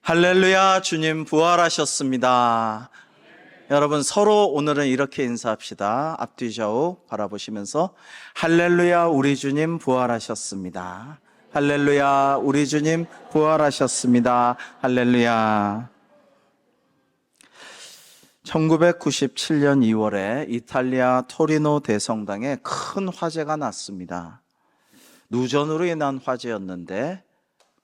할렐루야, 주님 부활하셨습니다. 여러분 서로 오늘은 이렇게 인사합시다. 앞뒤 좌우 바라보시면서 할렐루야, 우리 주님 부활하셨습니다. 할렐루야, 우리 주님 부활하셨습니다. 할렐루야. 1997년 2월에 이탈리아 토리노 대성당에 큰 화재가 났습니다. 누전으로 인한 화재였는데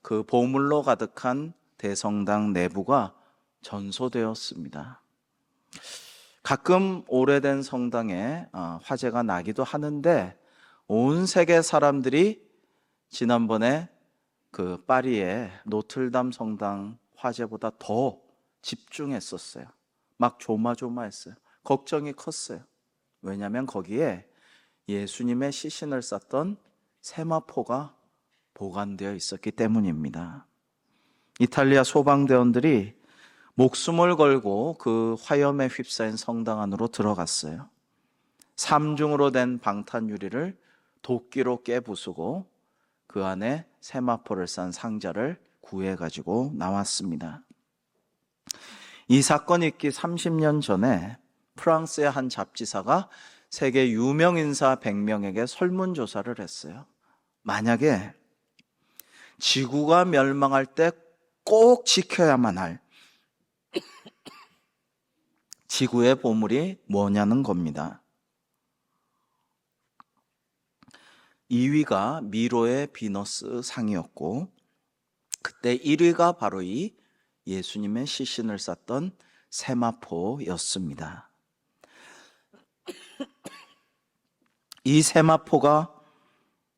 그 보물로 가득한 대성당 내부가 전소되었습니다. 가끔 오래된 성당에 화재가 나기도 하는데 온 세계 사람들이 지난번에 그 파리의 노틀담 성당 화재보다 더 집중했었어요. 막 조마조마했어요. 걱정이 컸어요. 왜냐하면 거기에 예수님의 시신을 쌌던 세마포가 보관되어 있었기 때문입니다. 이탈리아 소방대원들이 목숨을 걸고 그 화염에 휩싸인 성당 안으로 들어갔어요. 3중으로 된 방탄 유리를 도끼로 깨부수고 그 안에 세마포를 싼 상자를 구해가지고 나왔습니다. 이 사건이 있기 30년 전에 프랑스의 한 잡지사가 세계 유명 인사 100명에게 설문조사를 했어요. 만약에 지구가 멸망할 때 꼭 지켜야만 할 지구의 보물이 뭐냐는 겁니다. 2위가 미로의 비너스 상이었고 그때 1위가 바로 이 예수님의 시신을 쌌던 세마포였습니다. 이 세마포가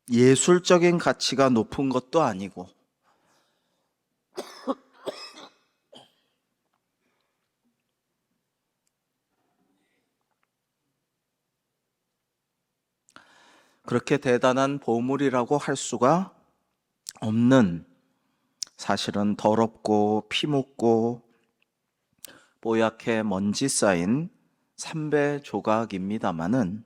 예술적인 가치가 높은 것도 아니고 그렇게 대단한 보물이라고 할 수가 없는, 사실은 더럽고 피 묻고 뽀얗게 먼지 쌓인 삼배 조각입니다마는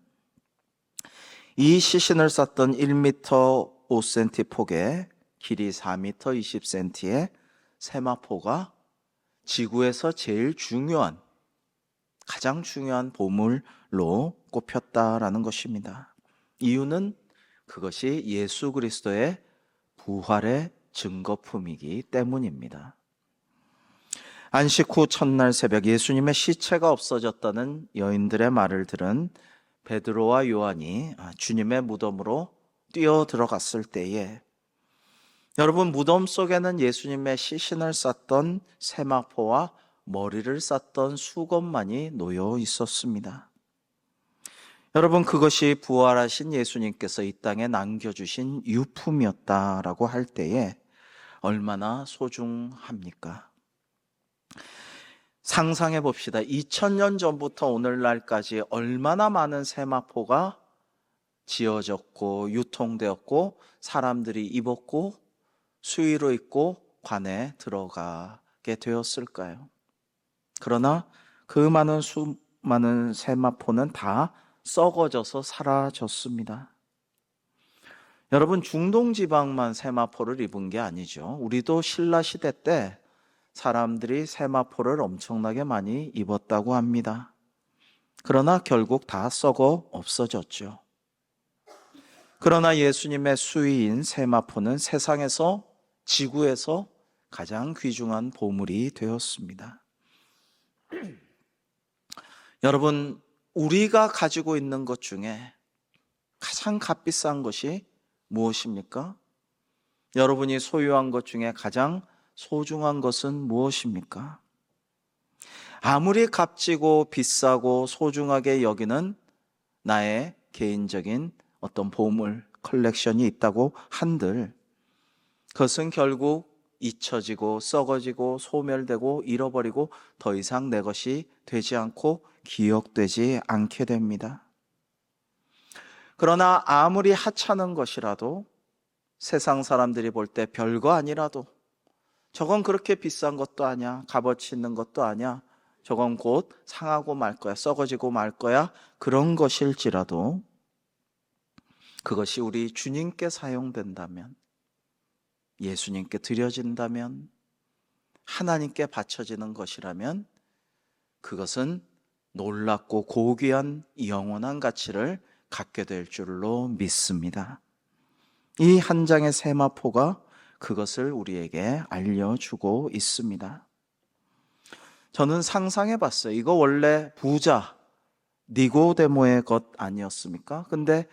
이 시신을 쌌던 1m 5cm 폭에 길이 4m 20cm의 세마포가 지구에서 제일 중요한, 가장 중요한 보물로 꼽혔다라는 것입니다. 이유는 그것이 예수 그리스도의 부활의 증거품이기 때문입니다. 안식 후 첫날 새벽 예수님의 시체가 없어졌다는 여인들의 말을 들은 베드로와 요한이 주님의 무덤으로 뛰어 들어갔을 때에 여러분, 무덤 속에는 예수님의 시신을 쌌던 세마포와 머리를 쌌던 수건만이 놓여 있었습니다. 여러분, 그것이 부활하신 예수님께서 이 땅에 남겨주신 유품이었다라고 할 때에 얼마나 소중합니까? 상상해 봅시다. 2000년 전부터 오늘날까지 얼마나 많은 세마포가 지어졌고 유통되었고 사람들이 입었고 수의로 입고 관에 들어가게 되었을까요? 그러나 그 수많은 세마포는 다 썩어져서 사라졌습니다. 여러분, 중동지방만 세마포를 입은 게 아니죠. 우리도 신라시대 때 사람들이 세마포를 엄청나게 많이 입었다고 합니다. 그러나 결국 다 썩어 없어졌죠. 그러나 예수님의 수의인 세마포는 세상에서, 지구에서 가장 귀중한 보물이 되었습니다. 여러분, 우리가 가지고 있는 것 중에 가장 값비싼 것이 무엇입니까? 여러분이 소유한 것 중에 가장 소중한 것은 무엇입니까? 아무리 값지고 비싸고 소중하게 여기는 나의 개인적인 어떤 보물, 컬렉션이 있다고 한들 그것은 결국 잊혀지고 썩어지고 소멸되고 잃어버리고 더 이상 내 것이 되지 않고 기억되지 않게 됩니다. 그러나 아무리 하찮은 것이라도 세상 사람들이 볼 때 별거 아니라도 저건 그렇게 비싼 것도 아니야, 값어치 있는 것도 아니야, 저건 곧 상하고 말 거야, 썩어지고 말 거야, 그런 것일지라도 그것이 우리 주님께 사용된다면, 예수님께 드려진다면 하나님께 바쳐지는 것이라면 그것은 놀랍고 고귀한 영원한 가치를 갖게 될 줄로 믿습니다. 이 한 장의 세마포가 그것을 우리에게 알려주고 있습니다. 저는 상상해 봤어요. 이거 원래 부자 니고데모의 것 아니었습니까? 근데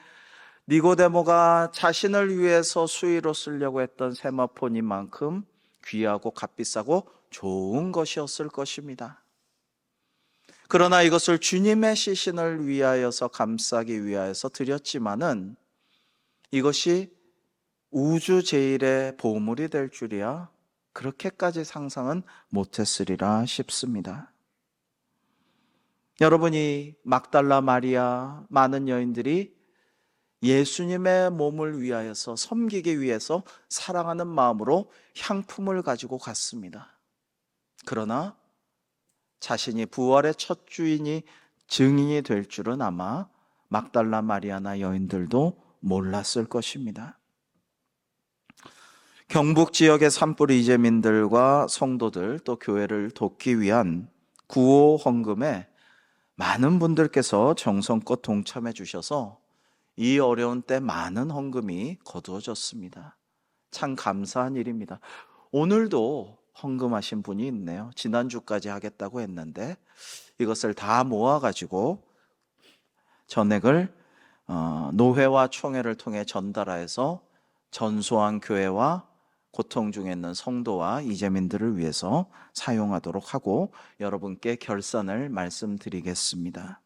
니고데모가 자신을 위해서 수의로 쓰려고 했던 세마포니만큼 귀하고 값비싸고 좋은 것이었을 것입니다. 그러나 이것을 주님의 시신을 위하여서 감싸기 위하여서 드렸지만은 이것이 우주 제일의 보물이 될 줄이야 그렇게까지 상상은 못했으리라 싶습니다. 여러분이 막달라 마리아, 많은 여인들이 예수님의 몸을 위하여서 섬기기 위해서 사랑하는 마음으로 향품을 가지고 갔습니다. 그러나 자신이 부활의 첫 주인이 증인이 될 줄은 아마 막달라 마리아나 여인들도 몰랐을 것입니다. 경북 지역의 산불 이재민들과 성도들 또 교회를 돕기 위한 구호 헌금에 많은 분들께서 정성껏 동참해 주셔서 이 어려운 때 많은 헌금이 거두어졌습니다. 참 감사한 일입니다. 오늘도 헌금하신 분이 있네요. 지난주까지 하겠다고 했는데 이것을 다 모아가지고 전액을 노회와 총회를 통해 전달하여서 전소한 교회와 고통 중에 있는 성도와 이재민들을 위해서 사용하도록 하고 여러분께 결산을 말씀드리겠습니다.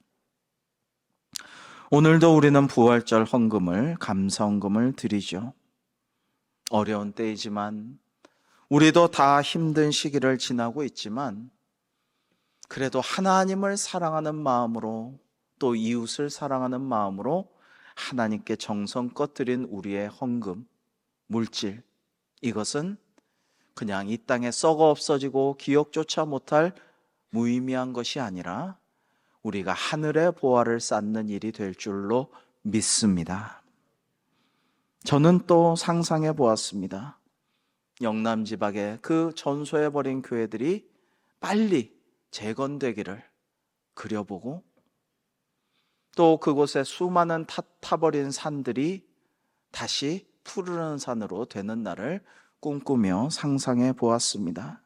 오늘도 우리는 부활절 헌금을, 감사 헌금을 드리죠. 어려운 때이지만 우리도 다 힘든 시기를 지나고 있지만 그래도 하나님을 사랑하는 마음으로 또 이웃을 사랑하는 마음으로 하나님께 정성껏 드린 우리의 헌금, 물질, 이것은 그냥 이 땅에 썩어 없어지고 기억조차 못할 무의미한 것이 아니라 우리가 하늘의 보화를 쌓는 일이 될 줄로 믿습니다. 저는 또 상상해 보았습니다. 영남 지방의 그 전소해버린 교회들이 빨리 재건되기를 그려보고 또 그곳에 수많은 타버린 산들이 다시 푸르른 산으로 되는 날을 꿈꾸며 상상해 보았습니다.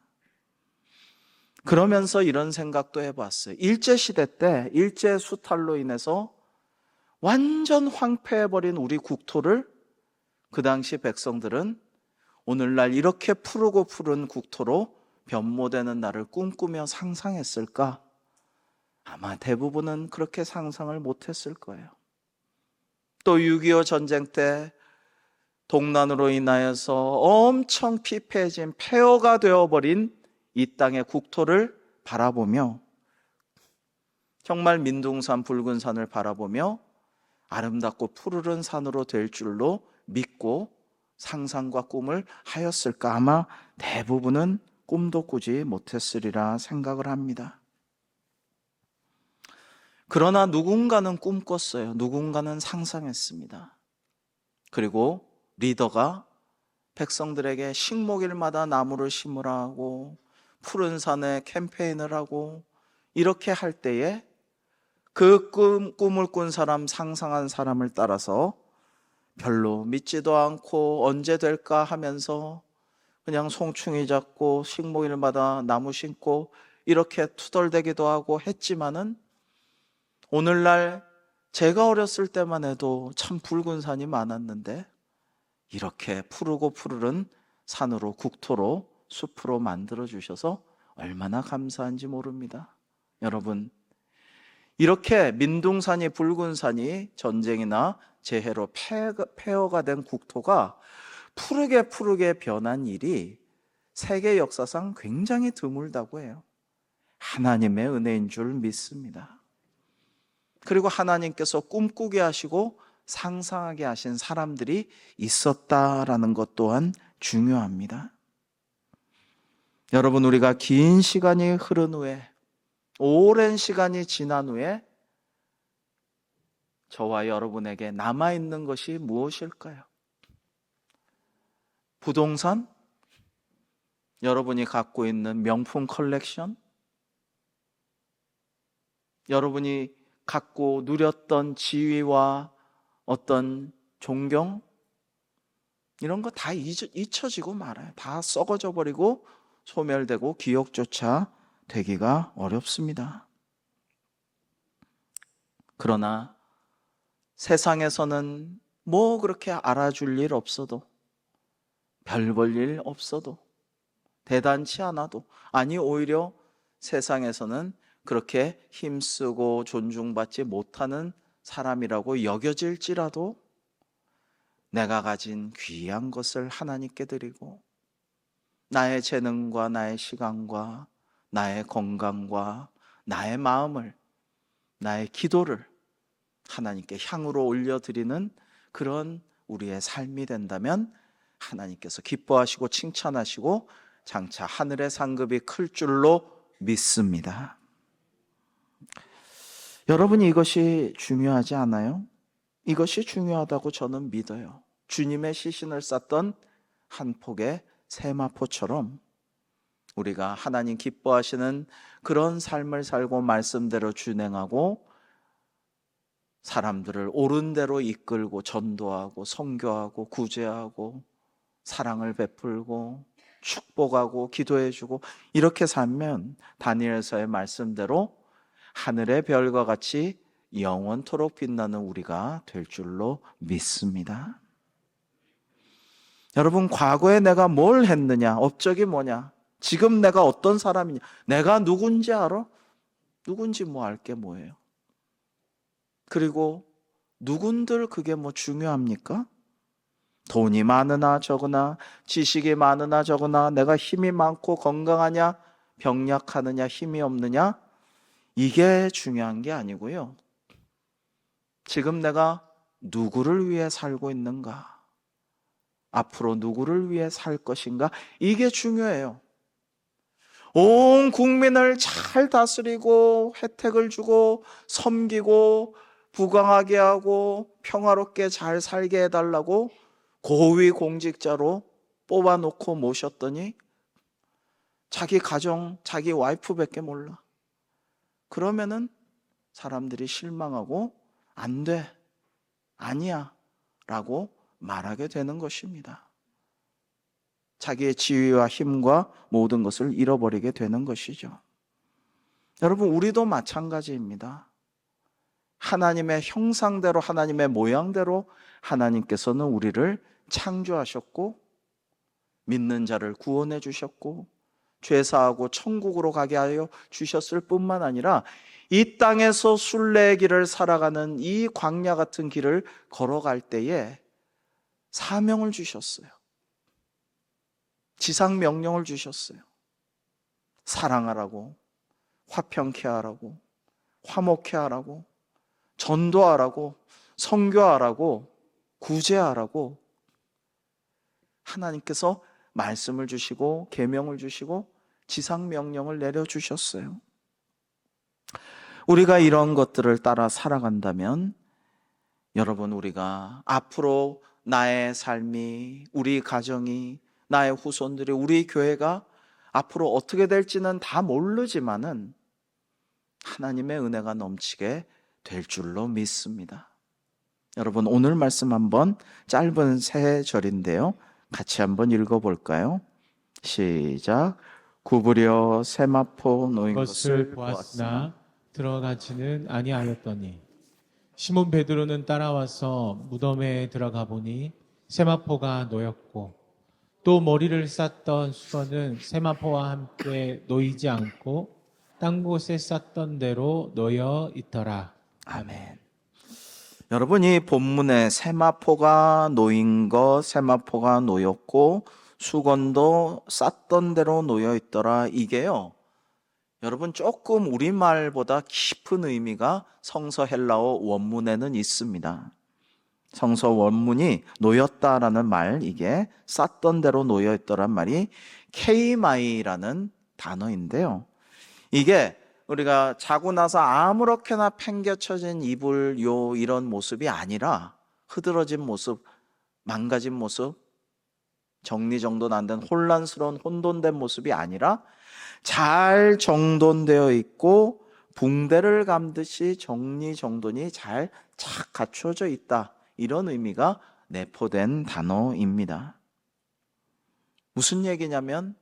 그러면서 이런 생각도 해봤어요. 일제시대 때 일제 수탈로 인해서 완전 황폐해버린 우리 국토를 그 당시 백성들은 오늘날 이렇게 푸르고 푸른 국토로 변모되는 날을 꿈꾸며 상상했을까? 아마 대부분은 그렇게 상상을 못했을 거예요. 또 6.25 전쟁 때 동난으로 인하여서 엄청 피폐해진 폐허가 되어버린 이 땅의 국토를 바라보며 정말 민둥산 붉은 산을 바라보며 아름답고 푸르른 산으로 될 줄로 믿고 상상과 꿈을 하였을까? 아마 대부분은 꿈도 꾸지 못했으리라 생각을 합니다. 그러나 누군가는 꿈꿨어요. 누군가는 상상했습니다. 그리고 리더가 백성들에게 식목일마다 나무를 심으라고 푸른 산에 캠페인을 하고 이렇게 할 때에 그 꿈을 꾼 사람, 상상한 사람을 따라서 별로 믿지도 않고 언제 될까 하면서 그냥 송충이 잡고 식목일마다 나무 심고 이렇게 투덜대기도 하고 했지만은 오늘날 제가 어렸을 때만 해도 참 붉은 산이 많았는데 이렇게 푸르고 푸르른 산으로 국토로 숲으로 만들어 주셔서 얼마나 감사한지 모릅니다. 여러분, 이렇게 민둥산이 붉은 산이 전쟁이나 재해로 폐허가 된 국토가 푸르게 변한 일이 세계 역사상 굉장히 드물다고 해요. 하나님의 은혜인 줄 믿습니다. 그리고 하나님께서 꿈꾸게 하시고 상상하게 하신 사람들이 있었다라는 것 또한 중요합니다. 여러분, 우리가 긴 시간이 흐른 후에, 오랜 시간이 지난 후에 저와 여러분에게 남아있는 것이 무엇일까요? 부동산? 여러분이 갖고 있는 명품 컬렉션, 여러분이 갖고 누렸던 지위와 어떤 존경, 이런 거 다 잊혀지고 말아요. 다 썩어져 버리고 소멸되고 기억조차 되기가 어렵습니다. 그러나 세상에서는 뭐 그렇게 알아줄 일 없어도, 별 볼 일 없어도, 대단치 않아도, 아니 오히려 세상에서는 그렇게 힘쓰고 존중받지 못하는 사람이라고 여겨질지라도 내가 가진 귀한 것을 하나님께 드리고 나의 재능과 나의 시간과 나의 건강과 나의 마음을, 나의 기도를 하나님께 향으로 올려드리는 그런 우리의 삶이 된다면 하나님께서 기뻐하시고 칭찬하시고 장차 하늘의 상급이 클 줄로 믿습니다. 여러분이 이것이 중요하지 않아요? 이것이 중요하다고 저는 믿어요. 주님의 시신을 쌌던 한 폭의 세마포처럼 우리가 하나님 기뻐하시는 그런 삶을 살고 말씀대로 준행하고 사람들을 옳은 대로 이끌고 전도하고 선교하고 구제하고 사랑을 베풀고 축복하고 기도해주고 이렇게 살면 다니엘서의 말씀대로 하늘의 별과 같이 영원토록 빛나는 우리가 될 줄로 믿습니다. 여러분, 과거에 내가 뭘 했느냐, 업적이 뭐냐, 지금 내가 어떤 사람이냐, 내가 누군지 알아? 누군지 뭐 알 게 뭐예요? 그리고 누군들 그게 뭐 중요합니까? 돈이 많으나 적으나, 지식이 많으나 적으나, 내가 힘이 많고 건강하냐, 병약하느냐, 힘이 없느냐, 이게 중요한 게 아니고요. 지금 내가 누구를 위해 살고 있는가? 앞으로 누구를 위해 살 것인가? 이게 중요해요. 온 국민을 잘 다스리고 혜택을 주고 섬기고 부강하게 하고 평화롭게 잘 살게 해달라고 고위 공직자로 뽑아놓고 모셨더니 자기 가정, 자기 와이프밖에 몰라. 그러면은 사람들이 실망하고 안 돼, 아니야 라고 말하게 되는 것입니다. 자기의 지위와 힘과 모든 것을 잃어버리게 되는 것이죠. 여러분, 우리도 마찬가지입니다. 하나님의 형상대로, 하나님의 모양대로 하나님께서는 우리를 창조하셨고 믿는 자를 구원해 주셨고 죄사하고 천국으로 가게 하여 주셨을 뿐만 아니라 이 땅에서 순례의 길을 살아가는 이 광야 같은 길을 걸어갈 때에 사명을 주셨어요. 지상 명령을 주셨어요. 사랑하라고, 화평케 하라고, 화목케 하라고, 전도하라고, 선교하라고, 구제하라고 하나님께서 말씀을 주시고 계명을 주시고 지상 명령을 내려주셨어요. 우리가 이런 것들을 따라 살아간다면 여러분, 우리가 앞으로 나의 삶이, 우리 가정이, 나의 후손들이, 우리 교회가 앞으로 어떻게 될지는 다 모르지만은 하나님의 은혜가 넘치게 될 줄로 믿습니다. 여러분, 오늘 말씀 한번 짧은 세 절인데요, 같이 한번 읽어볼까요? 시작. 구부려 세마포 놓인 것을 보았으나 들어가지는 아니하였더니 시몬 베드로는 따라와서 무덤에 들어가 보니 세마포가 놓였고 또 머리를 쌌던 수건은 세마포와 함께 놓이지 않고 딴 곳에 쌌던 대로 놓여 있더라. 아멘. 여러분, 이 본문에 세마포가 놓인 것, 세마포가 놓였고 수건도 쌌던 대로 놓여 있더라, 이게요, 여러분 조금 우리말보다 깊은 의미가 성서 헬라어 원문에는 있습니다. 성서 원문이 놓였다라는 말, 이게 쌌던 대로 놓여 있더란 말이 케이마이라는 단어인데요, 이게 우리가 자고 나서 아무렇게나 팽개쳐진 이불 이런 모습이 아니라 흐드러진 모습, 망가진 모습, 정리정돈 안 된 혼란스러운 혼돈된 모습이 아니라 잘 정돈되어 있고 붕대를 감듯이 정리정돈이 잘 착 갖춰져 있다. 이런 의미가 내포된 단어입니다. 무슨 얘기냐면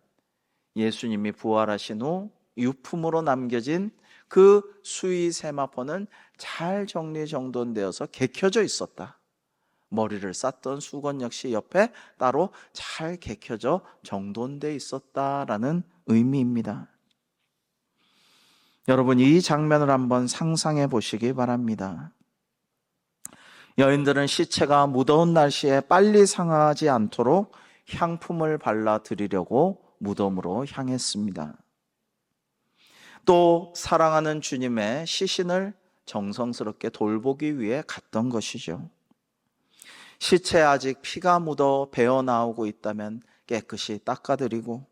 예수님이 부활하신 후 유품으로 남겨진 그 수의 세마포는 잘 정리정돈되어서 개켜져 있었다. 머리를 쌌던 수건 역시 옆에 따로 잘 개켜져 정돈돼 있었다라는 의미입니다. 여러분, 이 장면을 한번 상상해 보시기 바랍니다. 여인들은 시체가 무더운 날씨에 빨리 상하지 않도록 향품을 발라 드리려고 무덤으로 향했습니다. 또 사랑하는 주님의 시신을 정성스럽게 돌보기 위해 갔던 것이죠. 시체에 아직 피가 묻어 배어 나오고 있다면 깨끗이 닦아드리고,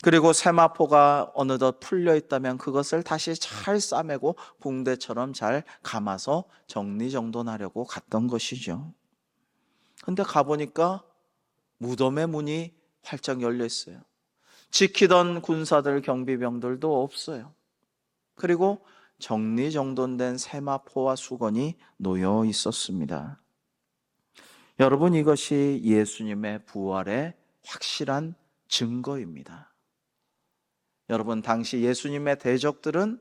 그리고 세마포가 어느덧 풀려 있다면 그것을 다시 잘 싸매고 붕대처럼 잘 감아서 정리정돈하려고 갔던 것이죠. 근데 가보니까 무덤의 문이 활짝 열려 있어요. 지키던 군사들, 경비병들도 없어요. 그리고 정리정돈된 세마포와 수건이 놓여 있었습니다. 여러분, 이것이 예수님의 부활의 확실한 증거입니다. 여러분, 당시 예수님의 대적들은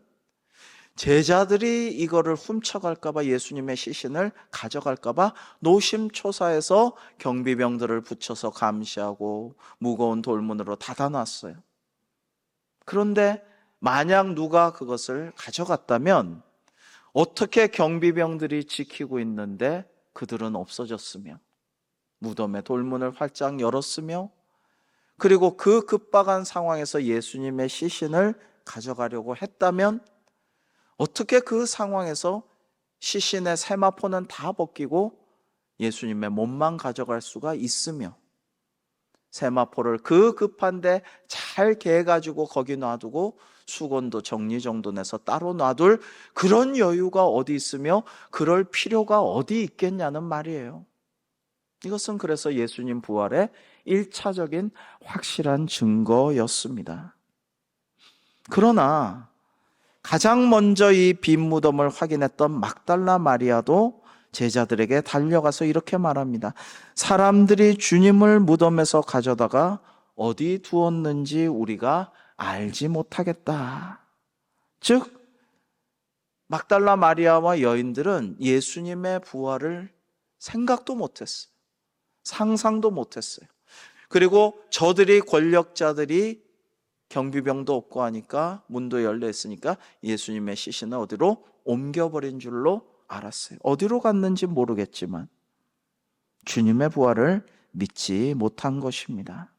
제자들이 이거를 훔쳐갈까봐, 예수님의 시신을 가져갈까봐 노심초사해서 경비병들을 붙여서 감시하고 무거운 돌문으로 닫아놨어요. 그런데 만약 누가 그것을 가져갔다면 어떻게 경비병들이 지키고 있는데 그들은 없어졌으며, 무덤의 돌문을 활짝 열었으며, 그리고 그 급박한 상황에서 예수님의 시신을 가져가려고 했다면 어떻게 그 상황에서 시신의 세마포는 다 벗기고 예수님의 몸만 가져갈 수가 있으며, 세마포를 그 급한데 잘 개가지고 거기 놔두고 수건도 정리정돈해서 따로 놔둘 그런 여유가 어디 있으며 그럴 필요가 어디 있겠냐는 말이에요. 이것은 그래서 예수님 부활의 1차적인 확실한 증거였습니다. 그러나 가장 먼저 이 빈 무덤을 확인했던 막달라 마리아도 제자들에게 달려가서 이렇게 말합니다. 사람들이 주님을 무덤에서 가져다가 어디 두었는지 우리가 알지 못하겠다. 즉, 막달라 마리아와 여인들은 예수님의 부활을 생각도 못했어요. 상상도 못했어요. 그리고 저들이, 권력자들이 경비병도 없고 하니까 문도 열려 있으니까 예수님의 시신을 어디로 옮겨버린 줄로 알았어요. 어디로 갔는지 모르겠지만 주님의 부활을 믿지 못한 것입니다.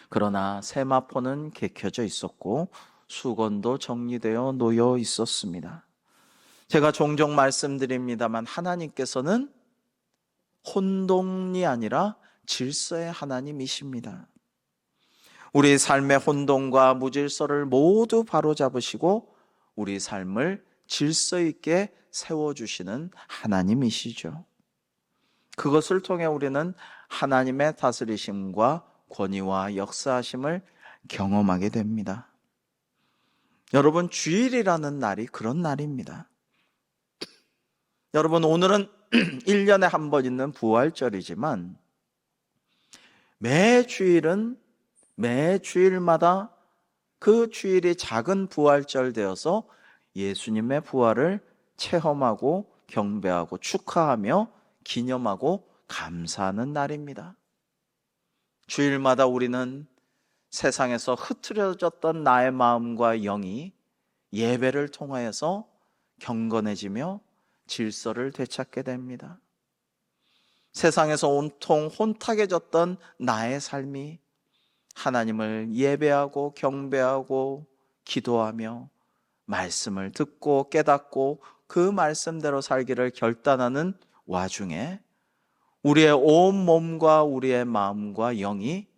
그러나 세마포는 개켜져 있었고 수건도 정리되어 놓여 있었습니다. 제가 종종 말씀드립니다만 하나님께서는 혼돈이 아니라 질서의 하나님이십니다. 우리 삶의 혼돈과 무질서를 모두 바로잡으시고 우리 삶을 질서 있게 세워주시는 하나님이시죠. 그것을 통해 우리는 하나님의 다스리심과 권위와 역사하심을 경험하게 됩니다. 여러분, 주일이라는 날이 그런 날입니다. 여러분, 오늘은 1년에 한 번 있는 부활절이지만 매 주일마다 그 주일이 작은 부활절 되어서 예수님의 부활을 체험하고 경배하고 축하하며 기념하고 감사하는 날입니다. 주일마다 우리는 세상에서 흐트러졌던 나의 마음과 영이 예배를 통하여서 경건해지며 질서를 되찾게 됩니다. 세상에서 온통 혼탁해졌던 나의 삶이 하나님을 예배하고 경배하고 기도하며 말씀을 듣고 깨닫고 그 말씀대로 살기를 결단하는 와중에 우리의 온 몸과 우리의 마음과 영이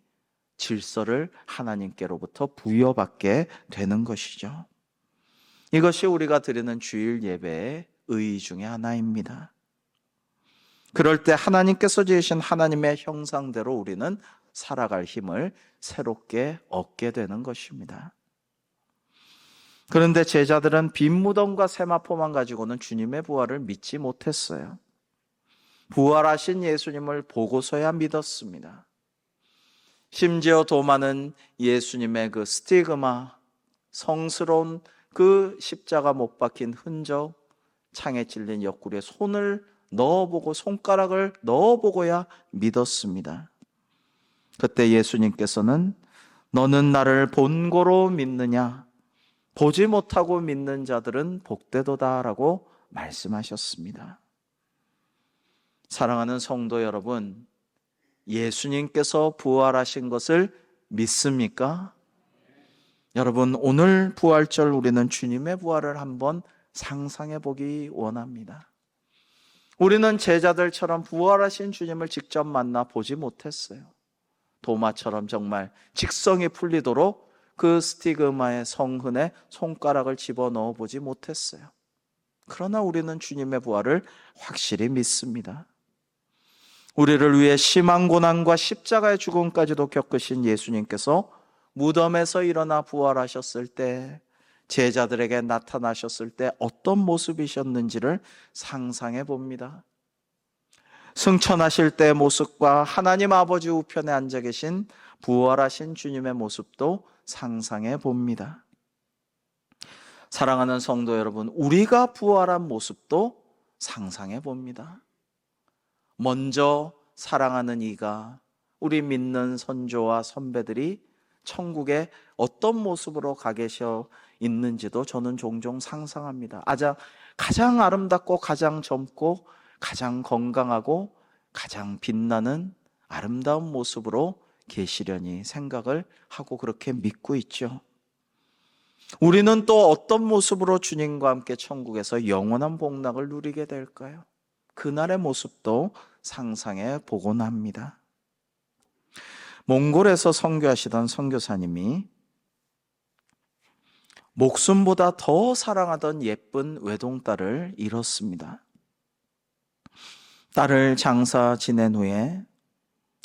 질서를 하나님께로부터 부여받게 되는 것이죠. 이것이 우리가 드리는 주일 예배의 의의 중에 하나입니다. 그럴 때 하나님께서 지으신 하나님의 형상대로 우리는 살아갈 힘을 새롭게 얻게 되는 것입니다. 그런데 제자들은 빈 무덤과 세마포만 가지고는 주님의 부활을 믿지 못했어요. 부활하신 예수님을 보고서야 믿었습니다. 심지어 도마는 예수님의 그 스티그마, 성스러운 그 십자가 못 박힌 흔적, 창에 찔린 옆구리에 손을 넣어보고 손가락을 넣어보고야 믿었습니다. 그때 예수님께서는 너는 나를 본고로 믿느냐? 보지 못하고 믿는 자들은 복되도다라고 말씀하셨습니다. 사랑하는 성도 여러분, 예수님께서 부활하신 것을 믿습니까? 여러분, 오늘 부활절 우리는 주님의 부활을 한번 상상해 보기 원합니다. 우리는 제자들처럼 부활하신 주님을 직접 만나 보지 못했어요. 도마처럼 정말 직성이 풀리도록 그 스티그마의 성흔에 손가락을 집어넣어 보지 못했어요. 그러나 우리는 주님의 부활을 확실히 믿습니다. 우리를 위해 심한 고난과 십자가의 죽음까지도 겪으신 예수님께서 무덤에서 일어나 부활하셨을 때, 제자들에게 나타나셨을 때 어떤 모습이셨는지를 상상해 봅니다. 승천하실 때의 모습과 하나님 아버지 우편에 앉아 계신 부활하신 주님의 모습도 상상해 봅니다. 사랑하는 성도 여러분, 우리가 부활한 모습도 상상해 봅니다. 먼저 사랑하는 이가, 우리 믿는 선조와 선배들이 천국에 어떤 모습으로 가 계셔 있는지도 저는 종종 상상합니다. 가장 아름답고 가장 젊고 가장 건강하고 가장 빛나는 아름다운 모습으로 계시려니 생각을 하고 그렇게 믿고 있죠. 우리는 또 어떤 모습으로 주님과 함께 천국에서 영원한 복락을 누리게 될까요? 그날의 모습도 상상해 보곤 합니다. 몽골에서 선교하시던 선교사님이 목숨보다 더 사랑하던 예쁜 외동딸을 잃었습니다. 딸을 장사 지낸 후에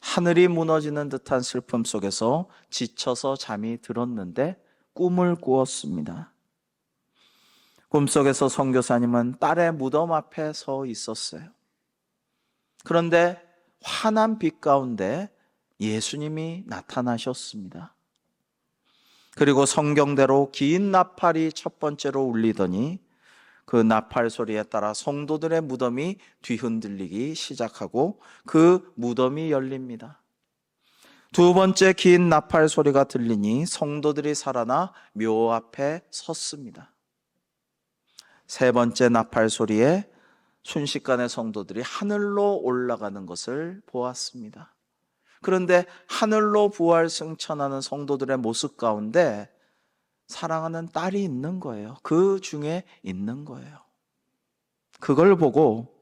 하늘이 무너지는 듯한 슬픔 속에서 지쳐서 잠이 들었는데 꿈을 꾸었습니다. 꿈속에서 선교사님은 딸의 무덤 앞에 서 있었어요. 그런데 환한 빛 가운데 예수님이 나타나셨습니다. 그리고 성경대로 긴 나팔이 첫 번째로 울리더니 그 나팔 소리에 따라 성도들의 무덤이 뒤흔들리기 시작하고 그 무덤이 열립니다. 두 번째 긴 나팔 소리가 들리니 성도들이 살아나 묘 앞에 섰습니다. 세 번째 나팔 소리에 순식간에 성도들이 하늘로 올라가는 것을 보았습니다. 그런데 하늘로 부활 승천하는 성도들의 모습 가운데 사랑하는 딸이 있는 거예요. 그 중에 있는 거예요. 그걸 보고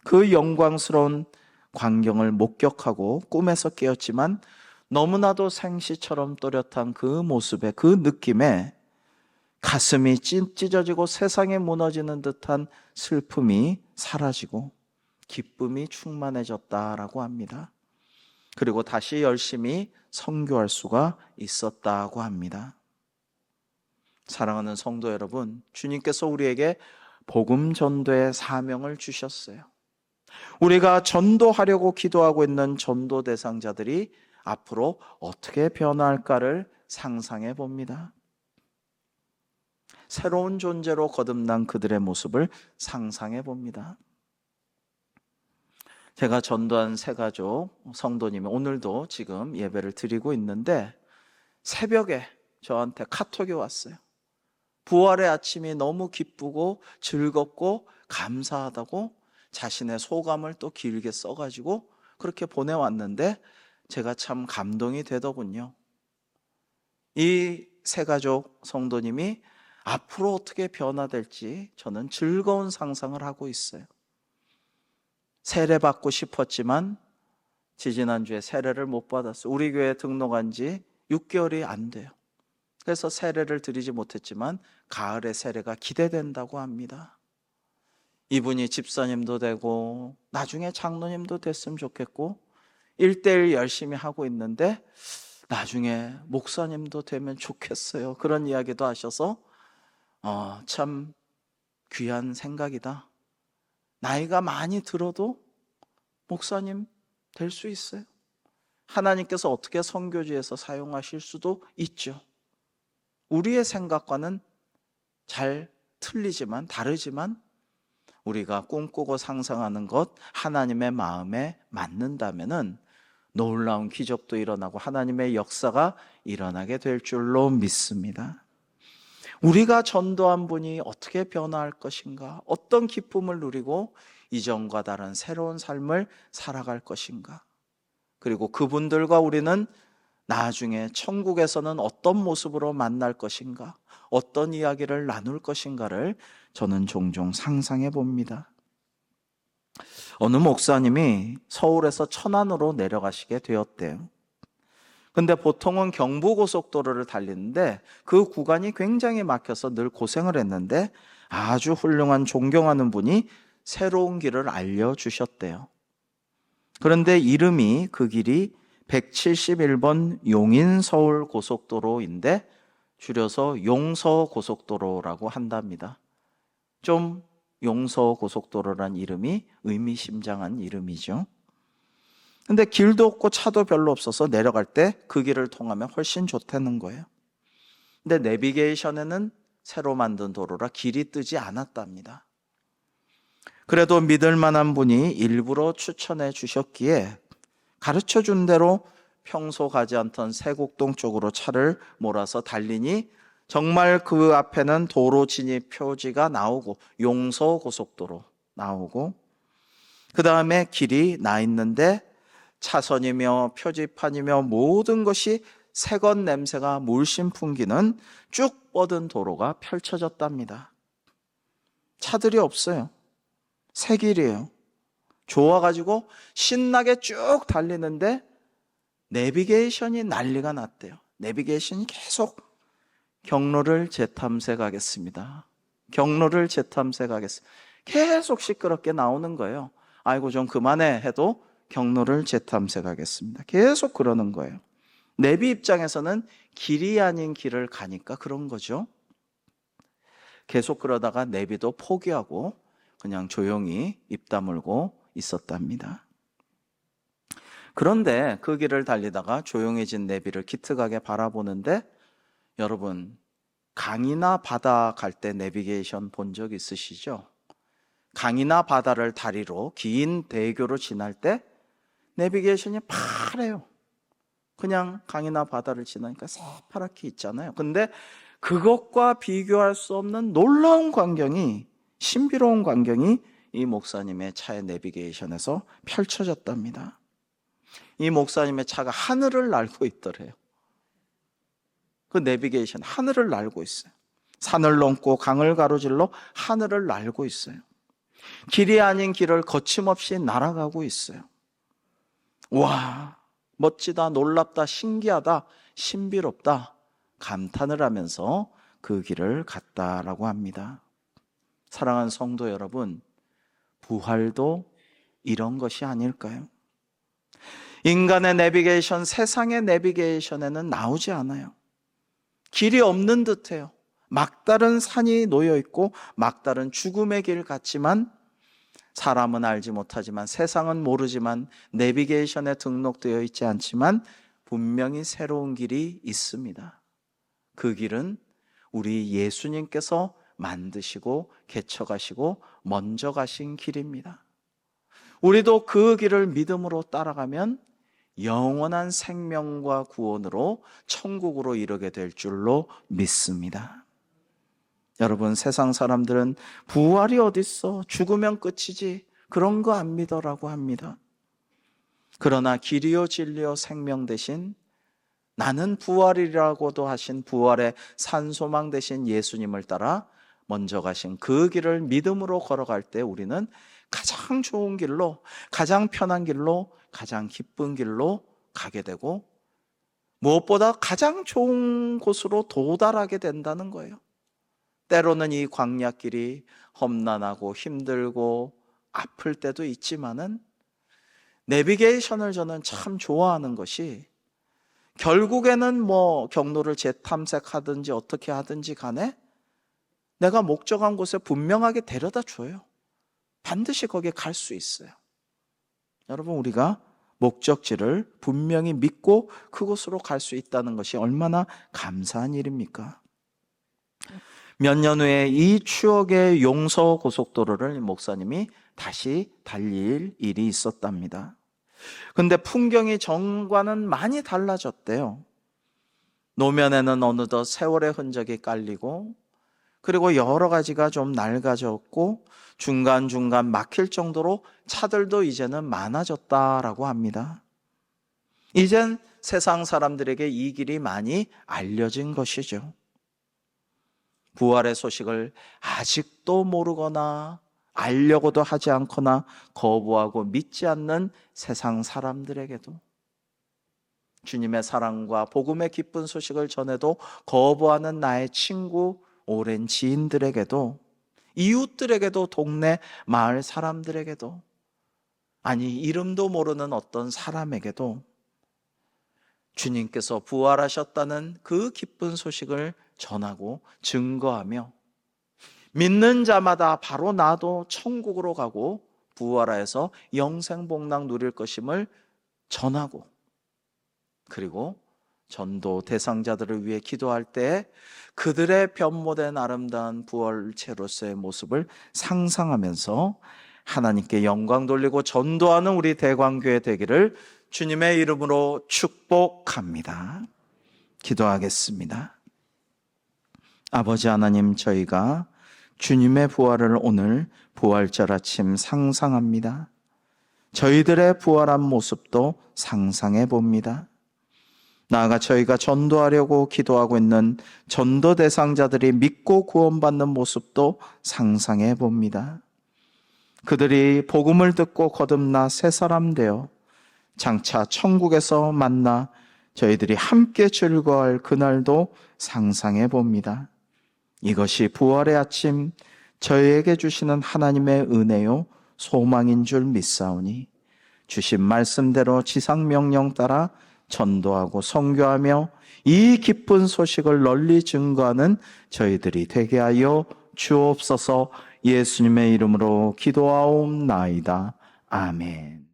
그 영광스러운 광경을 목격하고 꿈에서 깨었지만 너무나도 생시처럼 또렷한 그 모습에, 그 느낌에 가슴이 찢어지고 세상에 무너지는 듯한 슬픔이 사라지고 기쁨이 충만해졌다라고 합니다. 그리고 다시 열심히 선교할 수가 있었다고 합니다. 사랑하는 성도 여러분, 주님께서 우리에게 복음 전도의 사명을 주셨어요. 우리가 전도하려고 기도하고 있는 전도 대상자들이 앞으로 어떻게 변화할까를 상상해 봅니다. 새로운 존재로 거듭난 그들의 모습을 상상해 봅니다. 제가 전도한 세 가족 성도님이 오늘도 지금 예배를 드리고 있는데 새벽에 저한테 카톡이 왔어요. 부활의 아침이 너무 기쁘고 즐겁고 감사하다고 자신의 소감을 또 길게 써가지고 그렇게 보내왔는데 제가 참 감동이 되더군요. 이 세 가족 성도님이 앞으로 어떻게 변화될지 저는 즐거운 상상을 하고 있어요. 세례받고 싶었지만 지지난주에 세례를 못 받았어요. 우리 교회에 등록한 지 6개월이 안 돼요. 그래서 세례를 드리지 못했지만 가을에 세례가 기대된다고 합니다. 이분이 집사님도 되고 나중에 장로님도 됐으면 좋겠고 1대1 열심히 하고 있는데 나중에 목사님도 되면 좋겠어요. 그런 이야기도 하셔서 참 귀한 생각이다. 나이가 많이 들어도 목사님 될 수 있어요. 하나님께서 어떻게 선교지에서 사용하실 수도 있죠. 우리의 생각과는 잘 틀리지만 다르지만 우리가 꿈꾸고 상상하는 것 하나님의 마음에 맞는다면은 놀라운 기적도 일어나고 하나님의 역사가 일어나게 될 줄로 믿습니다. 우리가 전도한 분이 어떻게 변화할 것인가? 어떤 기쁨을 누리고 이전과 다른 새로운 삶을 살아갈 것인가? 그리고 그분들과 우리는 나중에 천국에서는 어떤 모습으로 만날 것인가? 어떤 이야기를 나눌 것인가를 저는 종종 상상해 봅니다. 어느 목사님이 서울에서 천안으로 내려가시게 되었대요. 근데 보통은 경부고속도로를 달리는데 그 구간이 굉장히 막혀서 늘 고생을 했는데 아주 훌륭한 존경하는 분이 새로운 길을 알려주셨대요. 그런데 이름이 그 길이 171번 용인-서울 고속도로인데 줄여서 용서고속도로라고 한답니다. 좀 용서고속도로란 이름이 의미심장한 이름이죠. 근데 길도 없고 차도 별로 없어서 내려갈 때 그 길을 통하면 훨씬 좋다는 거예요. 근데 내비게이션에는 새로 만든 도로라 길이 뜨지 않았답니다. 그래도 믿을 만한 분이 일부러 추천해 주셨기에 가르쳐 준 대로 평소 가지 않던 세곡동 쪽으로 차를 몰아서 달리니 정말 그 앞에는 도로 진입 표지가 나오고 용서고속도로 나오고 그 다음에 길이 나 있는데 차선이며 표지판이며 모든 것이 새것 냄새가 물씬 풍기는 쭉 뻗은 도로가 펼쳐졌답니다. 차들이 없어요. 새 길이에요. 좋아가지고 신나게 쭉 달리는데 내비게이션이 난리가 났대요. 내비게이션이 계속 경로를 재탐색하겠습니다. 경로를 재탐색하겠습니다. 계속 시끄럽게 나오는 거예요. 아이고 좀 그만해 해도 경로를 재탐색하겠습니다. 계속 그러는 거예요. 내비 입장에서는 길이 아닌 길을 가니까 그런 거죠. 계속 그러다가 내비도 포기하고 그냥 조용히 입 다물고 있었답니다. 그런데 그 길을 달리다가 조용해진 내비를 기특하게 바라보는데 여러분 강이나 바다 갈 때 내비게이션 본 적 있으시죠? 강이나 바다를 다리로 긴 대교로 지날 때 내비게이션이 파래요. 그냥 강이나 바다를 지나니까 새파랗게 있잖아요. 근데 그것과 비교할 수 없는 놀라운 광경이, 신비로운 광경이 이 목사님의 차의 내비게이션에서 펼쳐졌답니다. 이 목사님의 차가 하늘을 날고 있더래요. 그 내비게이션 하늘을 날고 있어요. 산을 넘고 강을 가로질러 하늘을 날고 있어요. 길이 아닌 길을 거침없이 날아가고 있어요. 와, 멋지다, 놀랍다, 신기하다, 신비롭다 감탄을 하면서 그 길을 갔다라고 합니다. 사랑하는 성도 여러분, 부활도 이런 것이 아닐까요? 인간의 내비게이션, 세상의 내비게이션에는 나오지 않아요. 길이 없는 듯해요. 막다른 산이 놓여 있고 막다른 죽음의 길 같지만 사람은 알지 못하지만 세상은 모르지만 내비게이션에 등록되어 있지 않지만 분명히 새로운 길이 있습니다. 그 길은 우리 예수님께서 만드시고 개척하시고 먼저 가신 길입니다. 우리도 그 길을 믿음으로 따라가면 영원한 생명과 구원으로 천국으로 이르게 될 줄로 믿습니다. 여러분, 세상 사람들은 부활이 어딨어? 죽으면 끝이지. 그런 거 안 믿어라고 합니다. 그러나 길이요 진리요 생명 대신 나는 부활이라고도 하신 부활의 산소망 되신 예수님을 따라 먼저 가신 그 길을 믿음으로 걸어갈 때 우리는 가장 좋은 길로, 가장 편한 길로, 가장 기쁜 길로 가게 되고 무엇보다 가장 좋은 곳으로 도달하게 된다는 거예요. 때로는 이 광야길이 험난하고 힘들고 아플 때도 있지만은 내비게이션을 저는 참 좋아하는 것이 결국에는 뭐 경로를 재탐색하든지 어떻게 하든지 간에 내가 목적한 곳에 분명하게 데려다 줘요. 반드시 거기에 갈 수 있어요. 여러분, 우리가 목적지를 분명히 믿고 그곳으로 갈 수 있다는 것이 얼마나 감사한 일입니까? 몇 년 후에 이 추억의 용서 고속도로를 목사님이 다시 달릴 일이 있었답니다. 근데 풍경이 전과는 많이 달라졌대요. 노면에는 어느덧 세월의 흔적이 깔리고, 그리고 여러 가지가 좀 낡아졌고 중간중간 막힐 정도로 차들도 이제는 많아졌다라고 합니다. 이젠 세상 사람들에게 이 길이 많이 알려진 것이죠. 부활의 소식을 아직도 모르거나 알려고도 하지 않거나 거부하고 믿지 않는 세상 사람들에게도, 주님의 사랑과 복음의 기쁜 소식을 전해도 거부하는 나의 친구, 오랜 지인들에게도, 이웃들에게도, 동네 마을 사람들에게도, 아니 이름도 모르는 어떤 사람에게도 주님께서 부활하셨다는 그 기쁜 소식을 전하고 증거하며 믿는 자마다 바로 나도 천국으로 가고 부활하여서 영생복락 누릴 것임을 전하고, 그리고 전도 대상자들을 위해 기도할 때 그들의 변모된 아름다운 부활체로서의 모습을 상상하면서 하나님께 영광 돌리고 전도하는 우리 대광교회 되기를 주님의 이름으로 축복합니다. 기도하겠습니다. 아버지 하나님, 저희가 주님의 부활을 오늘 부활절 아침 상상합니다. 저희들의 부활한 모습도 상상해 봅니다. 나아가 저희가 전도하려고 기도하고 있는 전도 대상자들이 믿고 구원받는 모습도 상상해 봅니다. 그들이 복음을 듣고 거듭나 새 사람 되어 장차 천국에서 만나 저희들이 함께 즐거워할 그날도 상상해 봅니다. 이것이 부활의 아침 저희에게 주시는 하나님의 은혜요 소망인 줄 믿사오니 주신 말씀대로 지상명령 따라 전도하고 선교하며 이 기쁜 소식을 널리 증거하는 저희들이 되게 하여 주옵소서. 예수님의 이름으로 기도하옵나이다. 아멘.